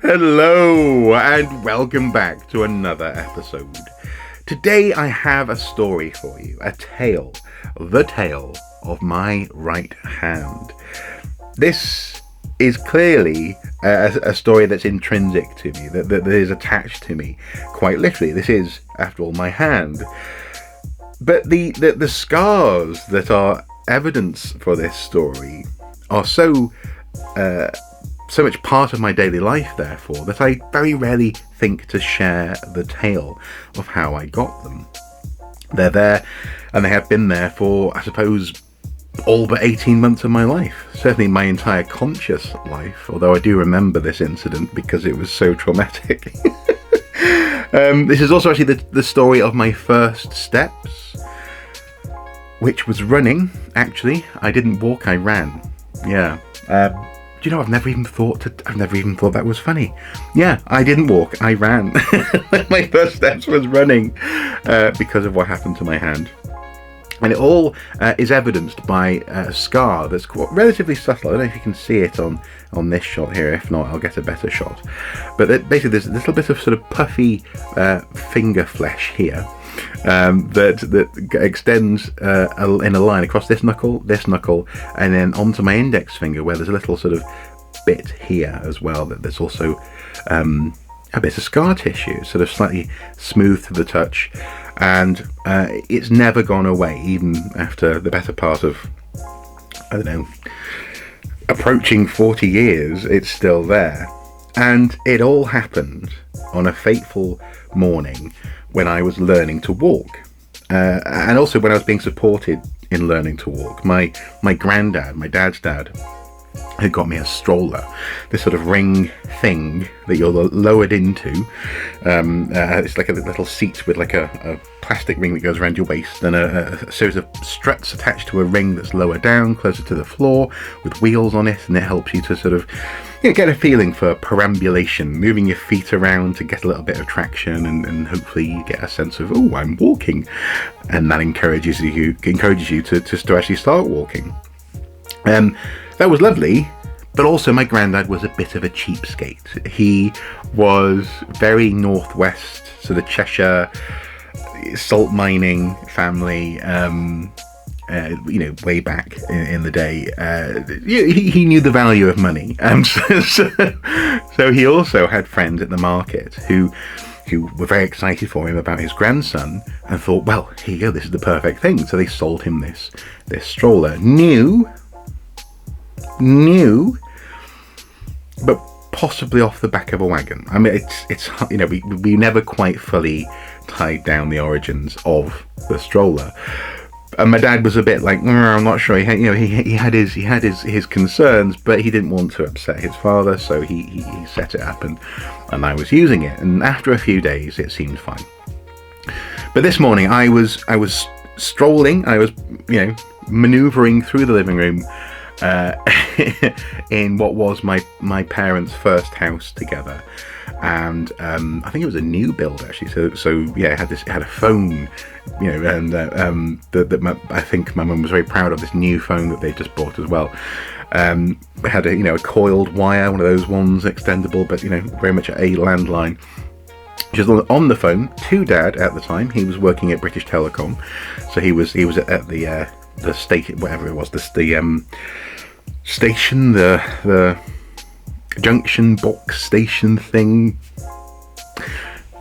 Hello and welcome back to another episode. Today I have a story for you, a tale, the tale of my right hand. This is clearly a story that's intrinsic to me, that is attached to me, quite literally. This is, after all, my hand. But the scars that are evidence for this story are so much part of my daily life, therefore, that I very rarely think to share the tale of how I got them. They're there, and they have been there for, I suppose, all but 18 months of my life. Certainly my entire conscious life, although I do remember this incident because it was so traumatic. This is also actually the story of my first steps, which was running. Actually, I didn't walk, I ran. Yeah. Do you know, I've never even thought that was funny. Yeah, I didn't walk, I ran. My first steps was running because of what happened to my hand. And it all is evidenced by a scar that's relatively subtle. I don't know if you can see it on this shot here. If not, I'll get a better shot. But basically there's a little bit of sort of puffy finger flesh here that extends in a line across this knuckle, and then onto my index finger, where there's a little sort of bit here as well that's also a bit of scar tissue, sort of slightly smooth to the touch, and it's never gone away, even after the better part of, I don't know, approaching 40 years. It's still there. And it all happened on a fateful morning when I was learning to walk, and also when I was being supported in learning to walk. My granddad, my dad's dad, had got me a stroller, this sort of ring thing that you're lowered into. It's like a little seat with like a plastic ring that goes around your waist, and a series of struts attached to a ring that's lower down, closer to the floor, with wheels on it, and it helps you to sort of get a feeling for perambulation, moving your feet around to get a little bit of traction, and hopefully you get a sense of, oh, I'm walking, and that encourages you to actually start walking. That was lovely, but also my granddad was a bit of a cheapskate. He was very northwest, sort of Cheshire, salt mining family, way back in the day. He knew the value of money. So he also had friends at the market who were very excited for him about his grandson, and thought, well, here you go, this is the perfect thing. So they sold him this stroller. New, but possibly off the back of a wagon. I mean, it's we never quite fully tied down the origins of the stroller. And my dad was a bit like, I'm not sure. He had his concerns, but he didn't want to upset his father, so he set it up, and I was using it. And after a few days, it seemed fine. But this morning, I was strolling. I was maneuvering through the living room in what was my parents' first house together, and I think it was a new build actually. So yeah, it had a phone, and I think my mum was very proud of this new phone that they just bought as well. It had a coiled wire, one of those ones, extendable, but very much a landline. Just on the phone to Dad at the time. He was working at British Telecom, so he was at the station, whatever it was, the station, the junction box station thing.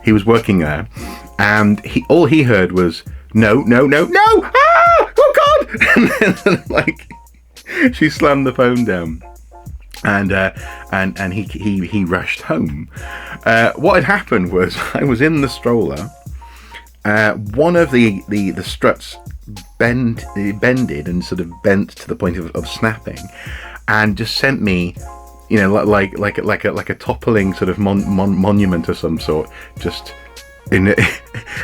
He was working there, and all he heard was no, ah, oh God! And then she slammed the phone down, and he rushed home. What had happened was, I was in the stroller. One of the struts bended and sort of bent to the point of snapping, and just sent me, like a toppling sort of monument of some sort, just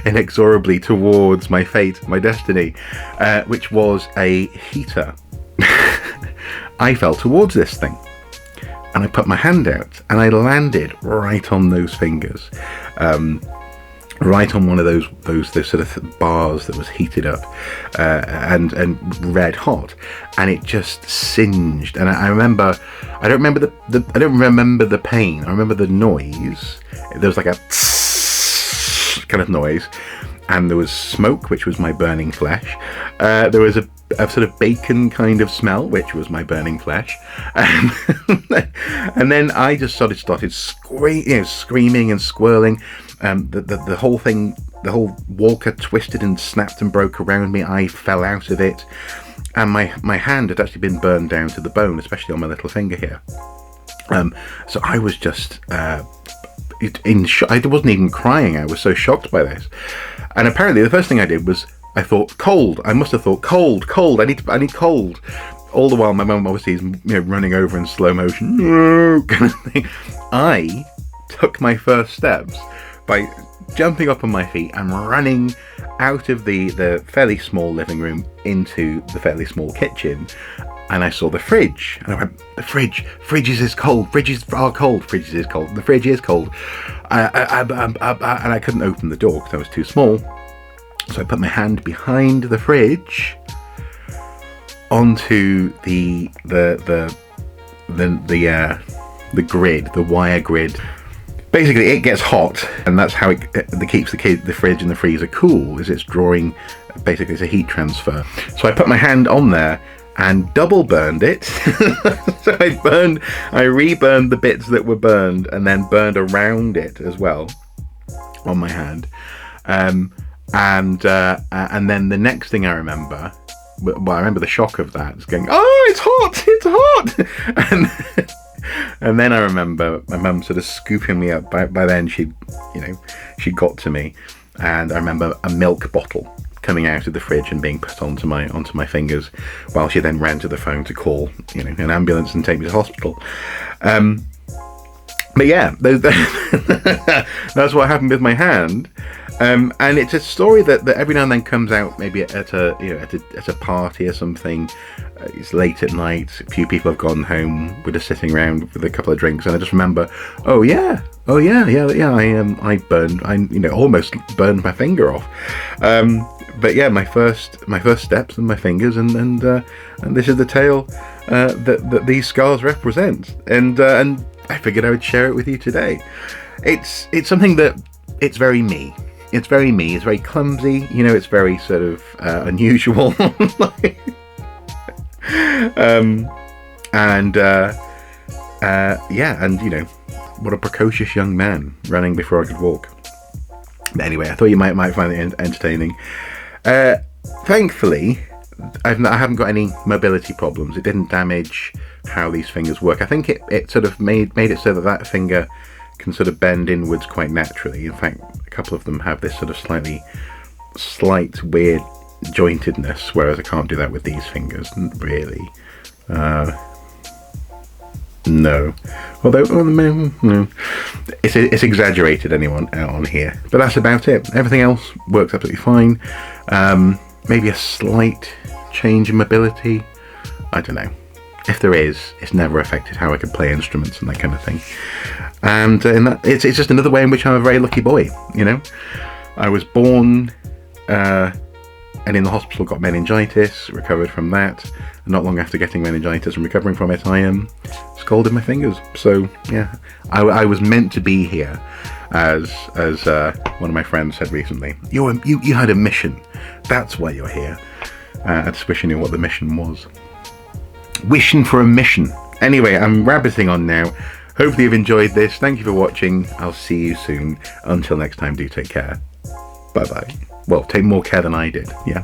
inexorably towards my fate, my destiny, which was a heater. I fell towards this thing, and I put my hand out, and I landed right on those fingers. right on one of those sort of bars that was heated up and red hot, and it just singed. And I remember, I don't remember the pain. I remember the noise. There was like a kind of noise, and there was smoke, which was my burning flesh. There was a sort of bacon kind of smell, which was my burning flesh. And then I just started screaming and squirreling. The whole thing, the whole walker twisted and snapped and broke around me. I fell out of it, and my hand had actually been burned down to the bone, especially on my little finger here. So I was just in shock. I wasn't even crying. I was so shocked by this. And apparently the first thing I did was I thought cold. I must have thought cold. I need cold. All the while my mum obviously is running over in slow motion, kind of thing. I took my first steps by jumping up on my feet and running out of the fairly small living room into the fairly small kitchen. And I saw the fridge, and I went, the fridges is cold, fridges are cold, fridges is cold, the fridge is cold. And I couldn't open the door because I was too small. So I put my hand behind the fridge onto the grid, the wire grid. Basically, it gets hot, and that's how it keeps the fridge and the freezer cool, is it's drawing, basically it's a heat transfer. So I put my hand on there and double burned it. So I reburned the bits that were burned, and then burned around it as well on my hand. And then the next thing I remember, well, I remember the shock of that, is going, oh, it's hot, and then I remember my mum sort of scooping me up. By then she got to me, and I remember a milk bottle coming out of the fridge and being put onto my fingers, while she then ran to the phone to call an ambulance and take me to hospital. But yeah, that's what happened with my hand. And it's a story that every now and then comes out, maybe at a party or something. It's late at night, a few people have gone home, we're just sitting around with a couple of drinks, and I just remember, I almost burned my finger off. But yeah, my first steps and my fingers, and this is the tale that these scars represent, and I figured I would share it with you today. It's something that it's very me. It's very me. It's very clumsy. It's very sort of unusual. What a precocious young man, running before I could walk. But anyway, I thought you might find it entertaining. Thankfully, I haven't got any mobility problems. It didn't damage how these fingers work. I think it sort of made it so that finger can sort of bend inwards quite naturally. In fact, a couple of them have this sort of slight weird jointedness, whereas I can't do that with these fingers, really. No. Although, no. It's exaggerated on here. But that's about it. Everything else works absolutely fine. Maybe a slight change in mobility. I don't know. If there is, it's never affected how I can play instruments and that kind of thing. And it's just another way in which I'm a very lucky boy, I was born and in the hospital got meningitis, recovered from that. And not long after getting meningitis and recovering from it, I scalded my fingers. So yeah, I was meant to be here, as one of my friends said recently. You had a mission. That's why you're here. I just wish I knew what the mission was. Wishing for a mission. Anyway, I'm rabbiting on now. Hopefully you've enjoyed this. Thank you for watching. I'll see you soon. Until next time, do take care. Bye bye. Well, take more care than I did. Yeah.